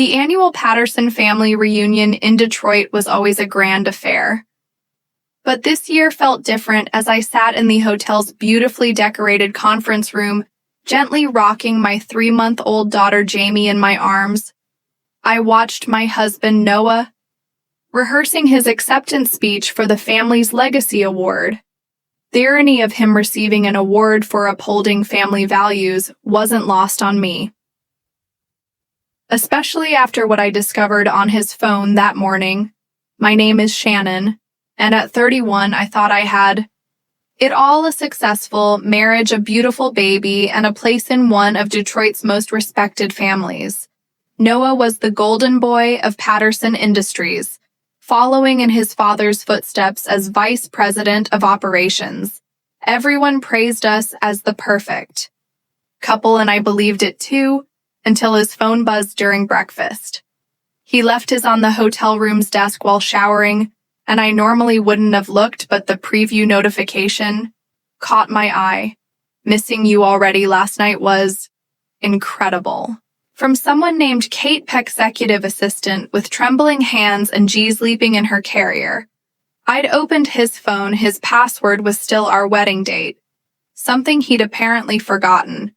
The annual Patterson family reunion in Detroit was always a grand affair. But this year felt different as I sat in the hotel's beautifully decorated conference room, gently rocking my 3-month-old daughter Jamie in my arms. I watched my husband Noah rehearsing his acceptance speech for the family's Legacy Award. The irony of him receiving an award for upholding family values wasn't lost on me, especially after what I discovered on his phone that morning. My name is Shannon, and at 31, I thought I had it all: a successful marriage, a beautiful baby, and a place in one of Detroit's most respected families. Noah was the golden boy of Patterson Industries, following in his father's footsteps as vice president of operations. Everyone praised us as the perfect couple, and I believed it too, until his phone buzzed during breakfast. He left his on the hotel room's desk while showering, and I normally wouldn't have looked, but the preview notification caught my eye. "Missing you already last night" was incredible. From someone named Kate, executive assistant, with trembling hands and G's leaping in her carrier. I'd opened his phone. His password was still our wedding date, something he'd apparently forgotten.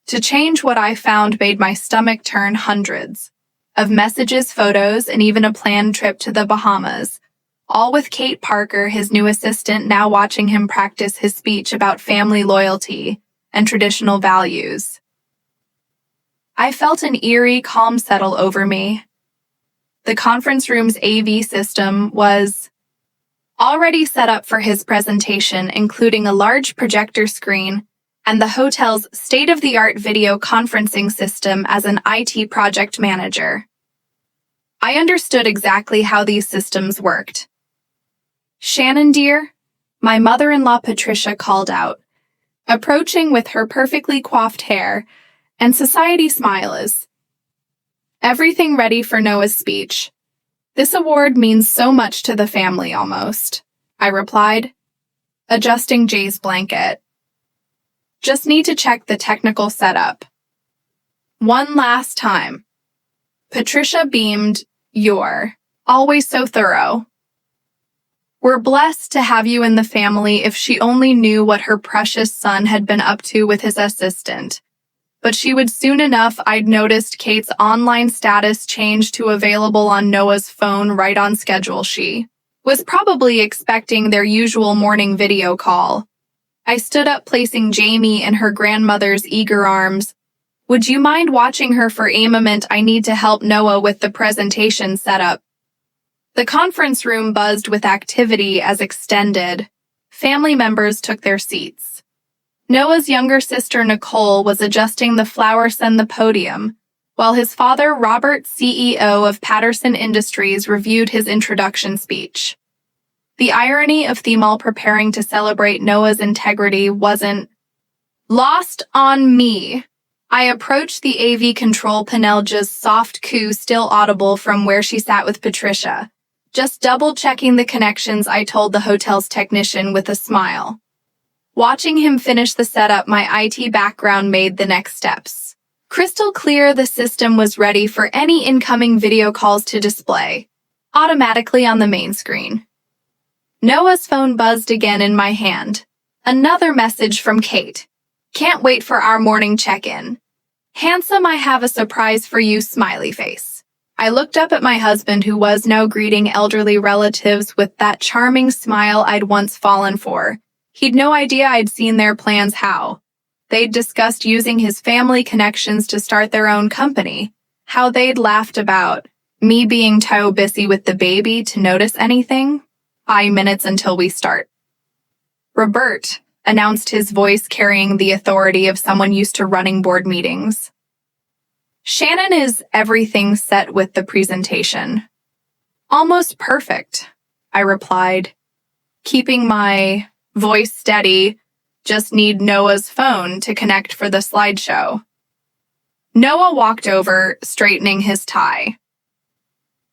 To change what I found made my stomach turn. Hundreds of messages, photos, and even a planned trip to the Bahamas, all with Kate Parker, his new assistant, now watching him practice his speech about family loyalty and traditional values. I felt an eerie calm settle over me. The conference room's AV system was already set up for his presentation, including a large projector screen and the hotel's state-of-the-art video conferencing system as an IT project manager. I understood exactly how these systems worked. "Shannon, dear," my mother-in-law Patricia called out, approaching with her perfectly coiffed hair and society smiles. "Everything ready for Noah's speech. This award means so much to the family, almost," I replied, adjusting Jay's blanket. "Just need to check the technical setup one last time." Patricia beamed. "You're always so thorough. We're blessed to have you in the family." If she only knew what her precious son had been up to with his assistant. But she would soon enough. I'd noticed Kate's online status changed to available on Noah's phone right on schedule. She was probably expecting their usual morning video call. I stood up, placing Jamie in her grandmother's eager arms. "Would you mind watching her for a moment? I need to help Noah with the presentation setup." The conference room buzzed with activity as extended family members took their seats. Noah's younger sister Nicole was adjusting the flowers and the podium, while his father Robert, CEO of Patterson Industries, reviewed his introduction speech. The irony of them all preparing to celebrate Noah's integrity wasn't lost on me. I approached the AV control panel, just soft coo still audible from where she sat with Patricia. "Just double-checking the connections," I told the hotel's technician with a smile. Watching him finish the setup, my IT background made the next steps crystal clear. The system was ready for any incoming video calls to display automatically on the main screen. Noah's phone buzzed again in my hand. Another message from Kate. "Can't wait for our morning check-in. Handsome, I have a surprise for you," smiley face. I looked up at my husband, who was now greeting elderly relatives with that charming smile I'd once fallen for. He'd no idea I'd seen their plans. How they'd discussed using his family connections to start their own company. How they'd laughed about me being too busy with the baby to notice anything. 5 minutes until we start. "Robert," announced his voice carrying the authority of someone used to running board meetings. "Shannon, is everything set with the presentation?" "Almost perfect," I replied, keeping my voice steady. "Just need Noah's phone to connect for the slideshow." Noah walked over, straightening his tie.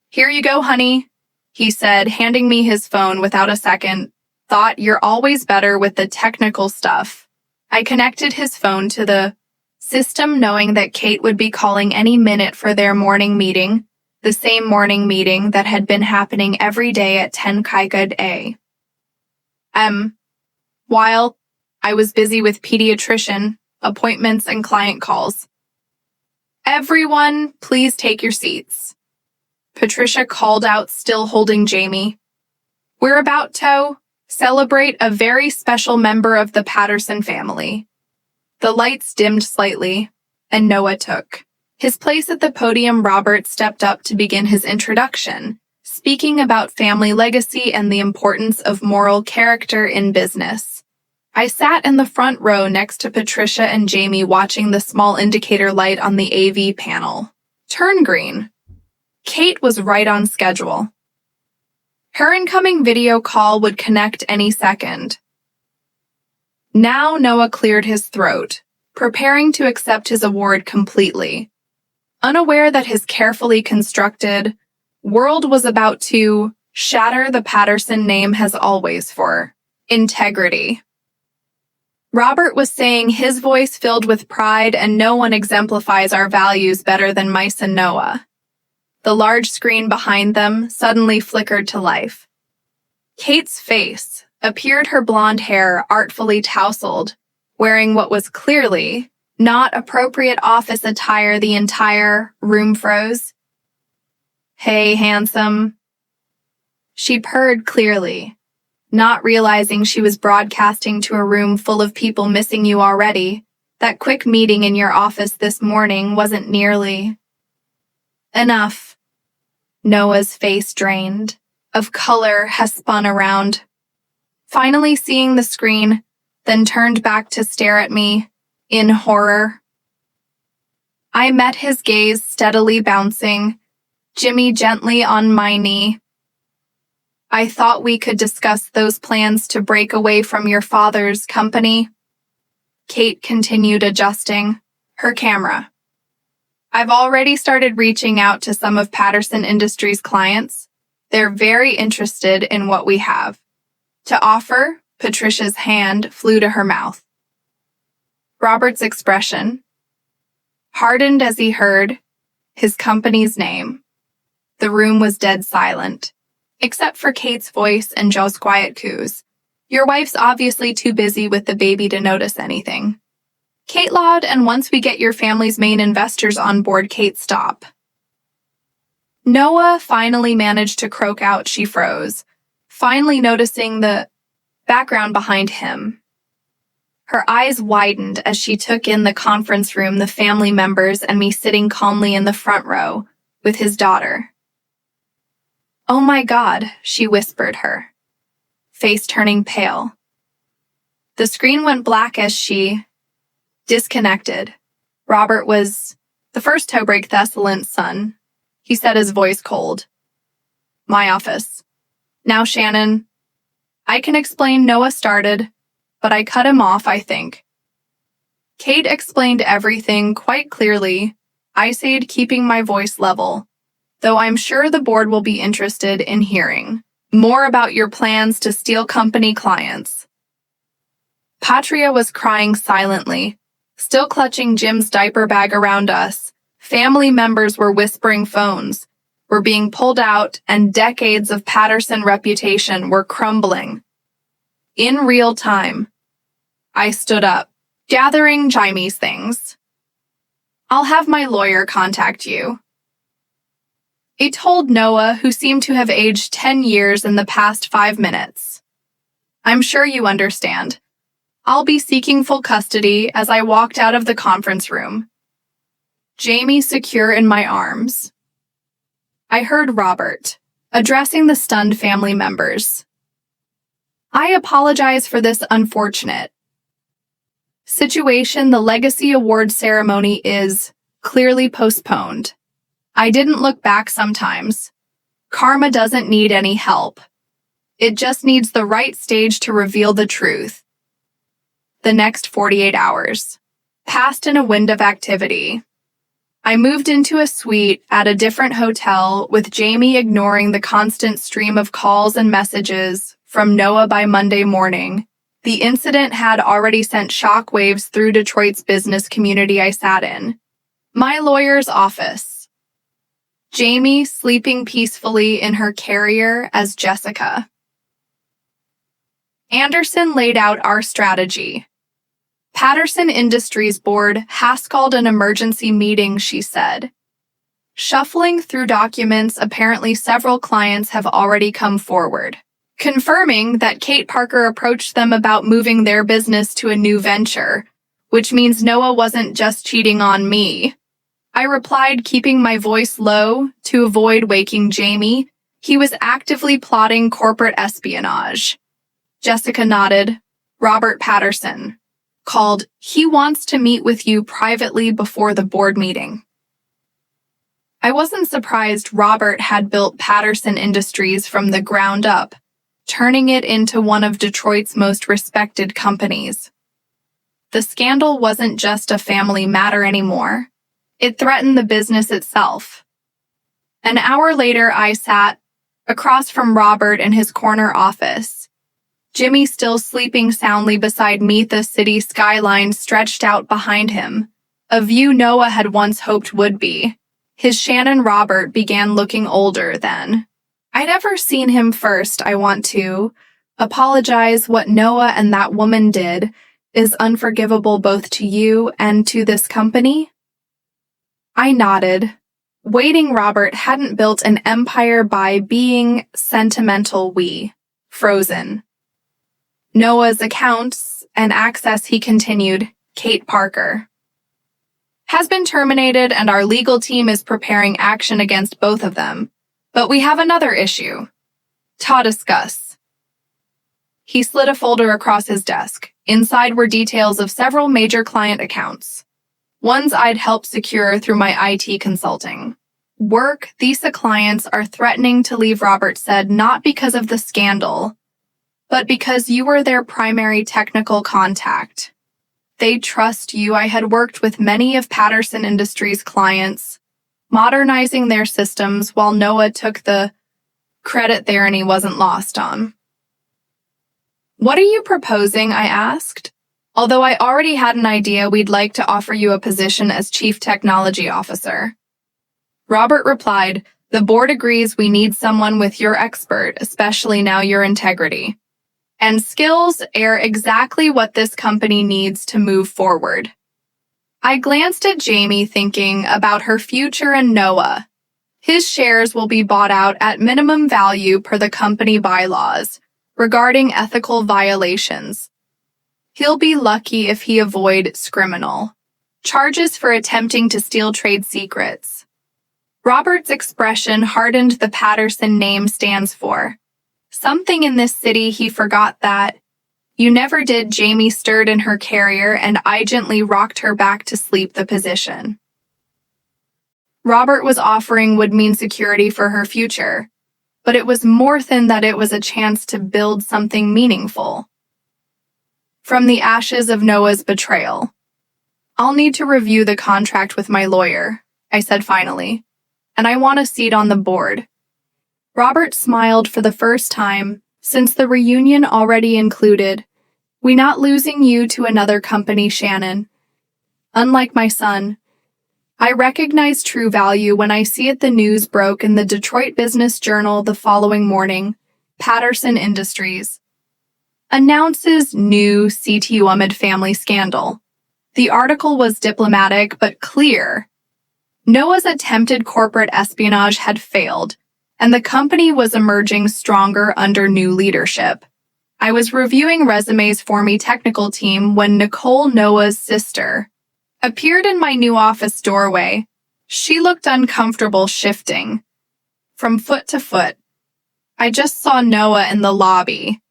"Here you go, honey," he said, handing me his phone without a second thought. "You're always better with the technical stuff." I connected his phone to the system knowing that Kate would be calling any minute for their morning meeting, the same morning meeting that had been happening every day at 10 Kaikad a.m. While I was busy with pediatrician, appointments, and client calls. Everyone, please take your seats. Patricia called out, still holding Jamie. We're about to celebrate a very special member of the Patterson family. The lights dimmed slightly, and Noah took his place at the podium. Robert stepped up to begin his introduction, speaking about family legacy and the importance of moral character in business. I sat in the front row next to Patricia and Jamie, watching the small indicator light on the AV panel turn green. Kate was right on schedule. Her incoming video call would connect any second. Now Noah cleared his throat, preparing to accept his award completely, unaware that his carefully constructed world was about to shatter the Patterson name has always for integrity. Robert was saying, his voice filled with pride, and no one exemplifies our values better than Mice and Noah. The large screen behind them suddenly flickered to life. Kate's face appeared, her blonde hair artfully tousled, wearing what was clearly not appropriate office attire. The entire room froze. Hey, handsome. She purred clearly, not realizing she was broadcasting to a room full of people missing you already. That quick meeting in your office this morning wasn't nearly enough. Noah's face drained of color has spun around, finally seeing the screen, then turned back to stare at me in horror. I met his gaze, steadily bouncing, Jimmy gently on my knee. I thought we could discuss those plans to break away from your father's company. Kate continued, adjusting her camera. I've already started reaching out to some of Patterson Industries' clients. They're very interested in what we have to offer. Patricia's hand flew to her mouth. Robert's expression hardened as he heard his company's name. The room was dead silent, except for Kate's voice and Joe's quiet coos. Your wife's obviously too busy with the baby to notice anything. Kate loud, and once we get your family's main investors on board, Kate, stop. Noah finally managed to croak out. She froze, finally noticing the background behind him. Her eyes widened as she took in the conference room, the family members, and me sitting calmly in the front row with his daughter. Oh my God, she whispered, her face turning pale. The screen went black as she disconnected. Robert was the first to break the silence, son. He said, his voice cold. My office. Now, Shannon. I can explain. Noah started, but I cut him off, I think. Kate explained everything quite clearly. I said, keeping my voice level, though I'm sure the board will be interested in hearing more about your plans to steal company clients. Patria was crying silently, still clutching Jim's diaper bag around us. Family members were whispering, phones were being pulled out, and decades of Patterson reputation were crumbling. In real time, I stood up, gathering Jamie's things. I'll have my lawyer contact you. I told Noah, who seemed to have aged 10 years in the past 5 minutes. I'm sure you understand. I'll be seeking full custody. As I walked out of the conference room, Jamie secure in my arms, I heard Robert addressing the stunned family members. I apologize for this unfortunate situation. The Legacy Award ceremony is clearly postponed. I didn't look back. Sometimes karma doesn't need any help. It just needs the right stage to reveal the truth. The next 48 hours passed in a wind of activity. I moved into a suite at a different hotel, with Jamie ignoring the constant stream of calls and messages from Noah. By Monday morning, The incident had already sent shockwaves through Detroit's business community I sat in. My lawyer's office. Jamie sleeping peacefully in her carrier as Jessica. Anderson laid out our strategy. Patterson Industries board has called an emergency meeting, she said. Shuffling through documents, apparently several clients have already come forward, confirming that Kate Parker approached them about moving their business to a new venture, which means Noah wasn't just cheating on me. I replied, keeping my voice low to avoid waking Jamie. He was actively plotting corporate espionage. Jessica nodded. Robert Patterson called. He wants to meet with you privately before the board meeting. I wasn't surprised Robert had built Patterson Industries from the ground up, turning it into one of Detroit's most respected companies. The scandal wasn't just a family matter anymore. It threatened the business itself. An hour later, I sat across from Robert in his corner office. Jimmy still sleeping soundly beside me, the city skyline stretched out behind him, a view Noah had once hoped would be. His Shannon Robert began looking older then. I'd never seen him first. I want to apologize. What Noah and that woman did is unforgivable both to you and to this company. I nodded. Waiting, Robert hadn't built an empire by being sentimental. We frozen. Noah's accounts and access, he continued. Kate Parker has been terminated and our legal team is preparing action against both of them. But we have another issue. To discuss. He slid a folder across his desk. Inside were details of several major client accounts. Ones I'd helped secure through my IT consulting work. These clients are threatening to leave, Robert said, not because of the scandal, but because you were their primary technical contact. They trust you. I had worked with many of Patterson Industries' clients, modernizing their systems while Noah took the credit there and he wasn't lost on. What are you proposing? I asked. Although I already had an idea, we'd like to offer you a position as Chief Technology Officer. Robert replied, the board agrees we need someone with your expert, especially now your integrity and skills are exactly what this company needs to move forward. I glanced at Jamie, thinking about her future and Noah. His shares will be bought out at minimum value per the company bylaws regarding ethical violations. He'll be lucky if he avoids criminal charges for attempting to steal trade secrets. Robert's expression hardened. The Patterson name stands for something in this city. He forgot that. You never did. Jamie stirred in her carrier and I gently rocked her back to sleep. The position Robert was offering would mean security for her future, but it was more than that. It was a chance to build something meaningful. From the ashes of Noah's betrayal. I'll need to review the contract with my lawyer, I said finally, and I want a seat on the board. Robert smiled for the first time since the reunion already included. We not losing you to another company, Shannon. Unlike my son, I recognize true value when I see it. The news broke in the Detroit Business Journal the following morning. Patterson Industries announces new CTO amid family scandal. The article was diplomatic but clear. Noah's attempted corporate espionage had failed, and the company was emerging stronger under new leadership. I was reviewing resumes for my technical team when Nicole, Noah's sister, appeared in my new office doorway. She looked uncomfortable, shifting from foot to foot. I just saw Noah in the lobby.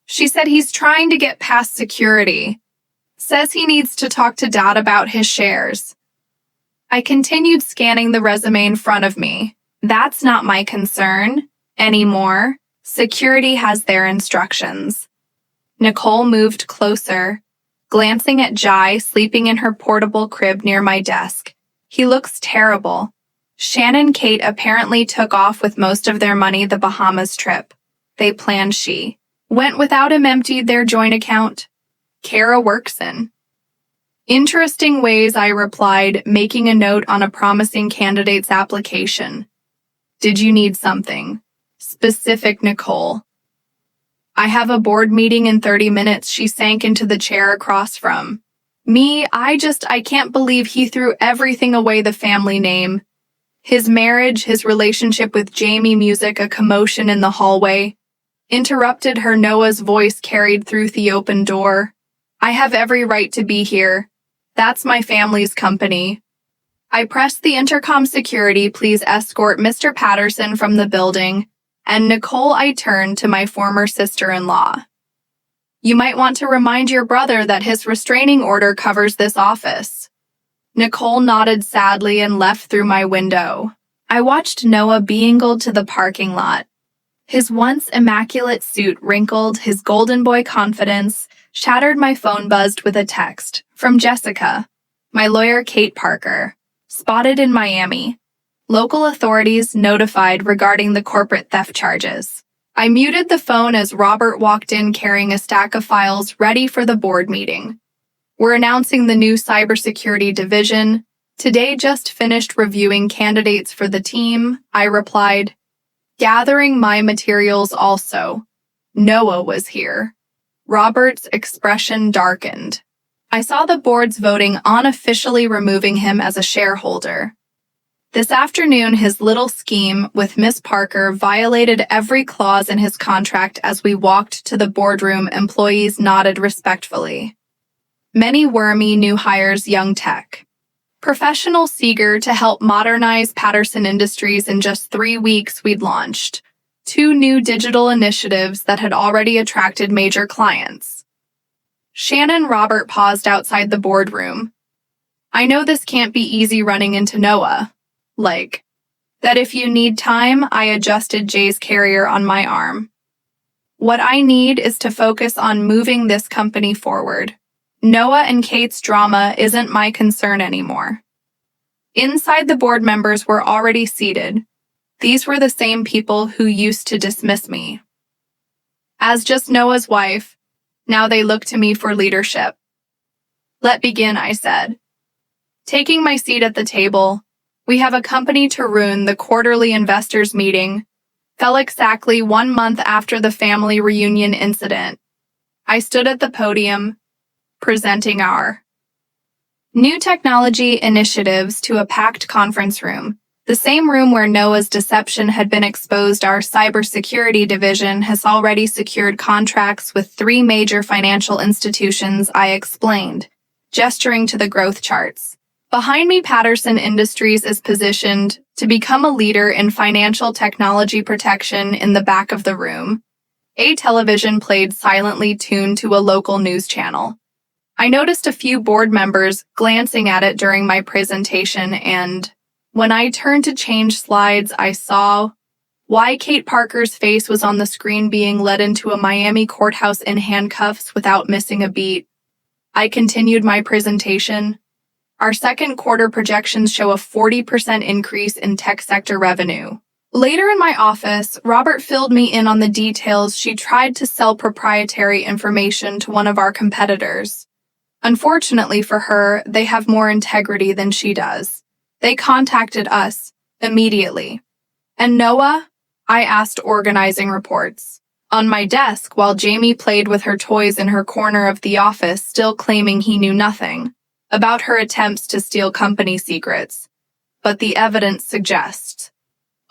She said he's trying to get past security. Says he needs to talk to Dad about his shares. I continued scanning the resume in front of me. That's not my concern anymore. Security has their instructions. Nicole moved closer, glancing at Jai sleeping in her portable crib near my desk. He looks terrible. Shannon and Kate apparently took off with most of their money the Bahamas trip. They planned. She Went without him, emptied their joint account. Kara works in. Interesting ways, I replied, making a note on a promising candidate's application. Did you need something specific, Nicole? I have a board meeting in 30 minutes, she sank into the chair across from me. I can't believe he threw everything away, the family name. His marriage, his relationship with Jamie, music, a commotion in the hallway. Interrupted her, Noah's voice carried through the open door. I have every right to be here. That's my family's company. I pressed the intercom. Security, please escort Mr. Patterson from the building. And Nicole, I turned to my former sister-in-law. You might want to remind your brother that his restraining order covers this office. Nicole nodded sadly and left through my window. I watched Noah beangled to the parking lot. His once immaculate suit wrinkled, his golden boy confidence shattered. My phone buzzed with a text from Jessica, my lawyer Kate Parker, spotted in Miami. Local authorities notified regarding the corporate theft charges. I muted the phone as Robert walked in carrying a stack of files ready for the board meeting. We're announcing the new cybersecurity division. Today just finished reviewing candidates for the team, I replied. Gathering my materials also. Noah was here. Robert's expression darkened. I saw the board's voting on officially removing him as a shareholder. This afternoon, his little scheme with Miss Parker violated every clause in his contract. As we walked to the boardroom, employees nodded respectfully. Many wormy new hires, young tech professionals eager to help modernize Patterson Industries. In just 3 weeks, we'd launched 2 new digital initiatives that had already attracted major clients. Shannon. Robert paused outside the boardroom. I know this can't be easy running into Noah. Like that if you need time, I adjusted Jay's carrier on my arm. What I need is to focus on moving this company forward. Noah and Kate's drama isn't my concern anymore. Inside, the board members were already seated. These were the same people who used to dismiss me as just Noah's wife. Now they look to me for leadership. Let begin, I said. Taking my seat at the table, we have a company to ruin. The quarterly investors meeting fell exactly 1 month after the family reunion incident. I stood at the podium, presenting our new technology initiatives to a packed conference room, the same room where Noah's deception had been exposed. Our cybersecurity division has already secured contracts with 3 major financial institutions, I explained, gesturing to the growth charts. Behind me, Patterson Industries is positioned to become a leader in financial technology protection. In the back of the room, a television played silently, tuned to a local news channel. I noticed a few board members glancing at it during my presentation, and when I turned to change slides, I saw why Kate Parker's face was on the screen, being led into a Miami courthouse in handcuffs without missing a beat. I continued my presentation. Our second quarter projections show a 40% increase in tech sector revenue. Later in my office, Robert filled me in on the details. She tried to sell proprietary information to one of our competitors. Unfortunately for her, they have more integrity than she does. They contacted us immediately. And Noah? I asked, organizing reports on my desk while Jamie played with her toys in her corner of the office, still claiming he knew nothing about her attempts to steal company secrets. But the evidence suggests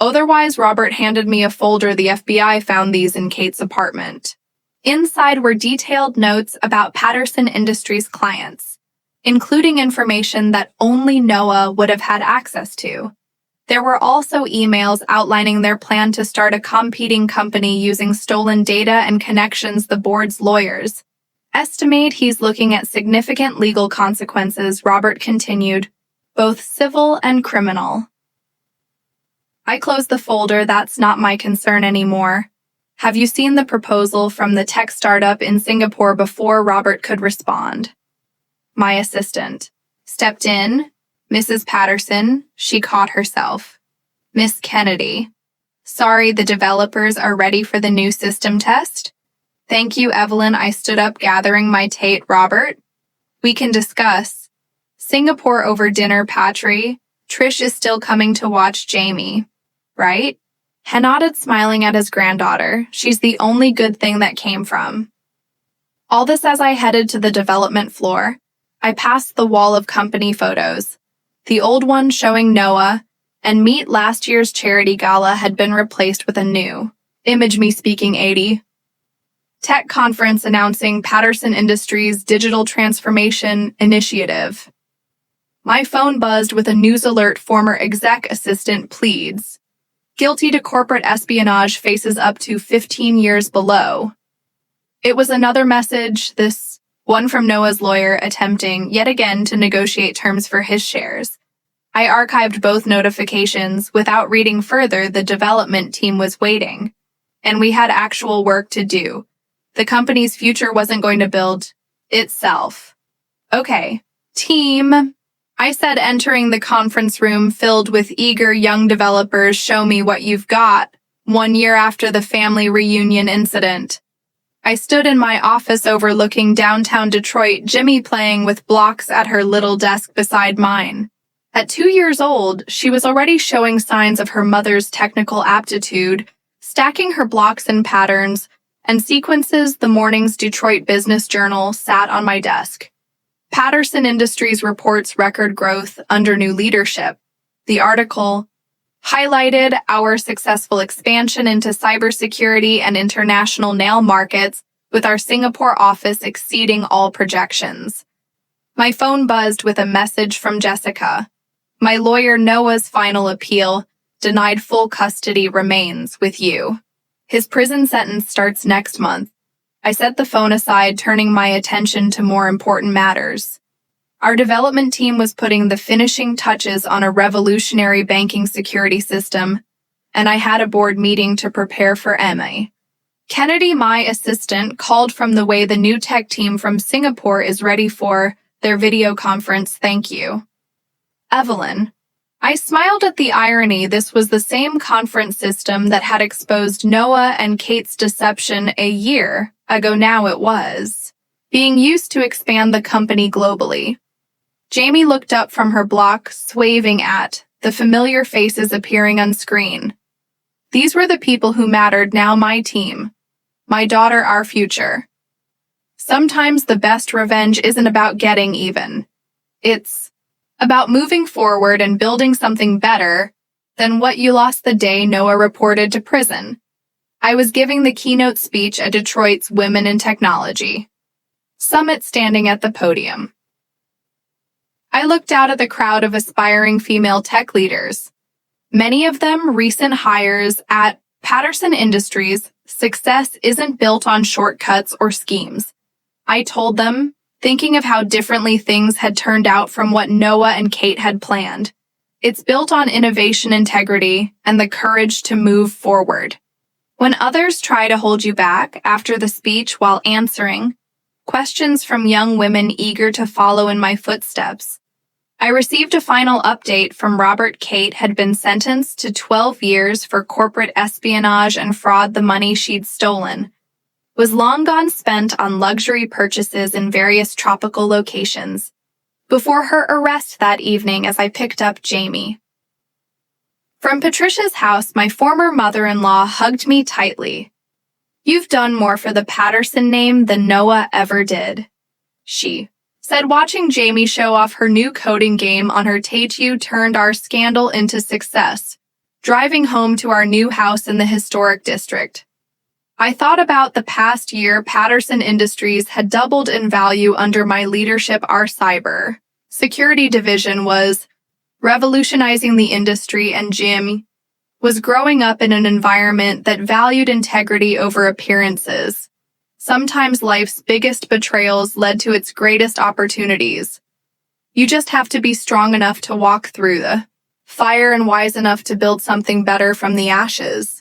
otherwise. Robert handed me a folder. The FBI found these in Kate's apartment. Inside were detailed notes about Patterson Industries clients, including information that only Noah would have had access to. There were also emails outlining their plan to start a competing company using stolen data and connections. The board's lawyers estimate he's looking at significant legal consequences, Robert continued, both civil and criminal. I closed the folder. That's not my concern anymore. Have you seen the proposal from the tech startup in Singapore? Before Robert could respond, my assistant stepped in. Mrs. Patterson, she caught herself. Miss Kennedy. Sorry, the developers are ready for the new system test. Thank you, Evelyn. I stood up, gathering my Tate. Robert, we can discuss. Singapore over dinner, Patry. Trish is still coming to watch Jamie, right? He nodded, smiling at his granddaughter. She's the only good thing that came from. All this as I headed to the development floor. I passed the wall of company photos. The old one showing Noah and meet last year's charity gala had been replaced with a new, image me speaking 80. Tech conference announcing Patterson Industries' digital transformation initiative. My phone buzzed with a news alert. Former exec assistant pleads. Guilty to corporate espionage, faces up to 15 years below. It was another message, this one from Noah's lawyer, attempting yet again to negotiate terms for his shares. I archived both notifications. Without reading further, the development team was waiting, and we had actual work to do. The company's future wasn't going to build itself. Okay, team, I said, entering the conference room filled with eager young developers. Show me what you've got. 1 year after the family reunion incident. I stood in my office overlooking downtown Detroit, Jimmy playing with blocks at her little desk beside mine. At 2 years old, she was already showing signs of her mother's technical aptitude, stacking her blocks in patterns and sequences. The morning's Detroit Business Journal sat on my desk. Patterson Industries reports record growth under new leadership. The article highlighted our successful expansion into cybersecurity and international nail markets, with our Singapore office exceeding all projections. My phone buzzed with a message from Jessica. My lawyer Noah's final appeal, denied full custody, remains with you. His prison sentence starts next month. I set the phone aside, turning my attention to more important matters. Our development team was putting the finishing touches on a revolutionary banking security system, and I had a board meeting to prepare for Emma. Kennedy, my assistant, called from the way the new tech team from Singapore is ready for their video conference. Thank you, Evelyn. I smiled at the irony. This was the same conference system that had exposed Noah and Kate's deception a year ago. Now it was being used to expand the company globally. Jamie looked up from her block, swaying at the familiar faces appearing on screen. These were the people who mattered now. My team, my daughter, our future. Sometimes the best revenge isn't about getting even. It's about moving forward and building something better than what you lost the day Noah reported to prison. I was giving the keynote speech at Detroit's Women in Technology Summit, standing at the podium. I looked out at the crowd of aspiring female tech leaders, many of them recent hires at Patterson Industries. Success isn't built on shortcuts or schemes, I told them, thinking of how differently things had turned out from what Noah and Kate had planned. It's built on innovation, integrity, and the courage to move forward. When others try to hold you back, after the speech, while answering questions from young women eager to follow in my footsteps, I received a final update from Robert. Kate had been sentenced to 12 years for corporate espionage and fraud. The money she'd stolen was long gone, spent on luxury purchases in various tropical locations, before her arrest that evening as I picked up Jamie from Patricia's house. My former mother-in-law hugged me tightly. You've done more for the Patterson name than Noah ever did, she said, watching Jamie show off her new coding game on her Tate. You turned our scandal into success, driving home to our new house in the historic district. I thought about the past year. Patterson Industries had doubled in value under my leadership. Our cyber security division was revolutionizing the industry, and Jim was growing up in an environment that valued integrity over appearances. Sometimes life's biggest betrayals led to its greatest opportunities. You just have to be strong enough to walk through the fire and wise enough to build something better from the ashes.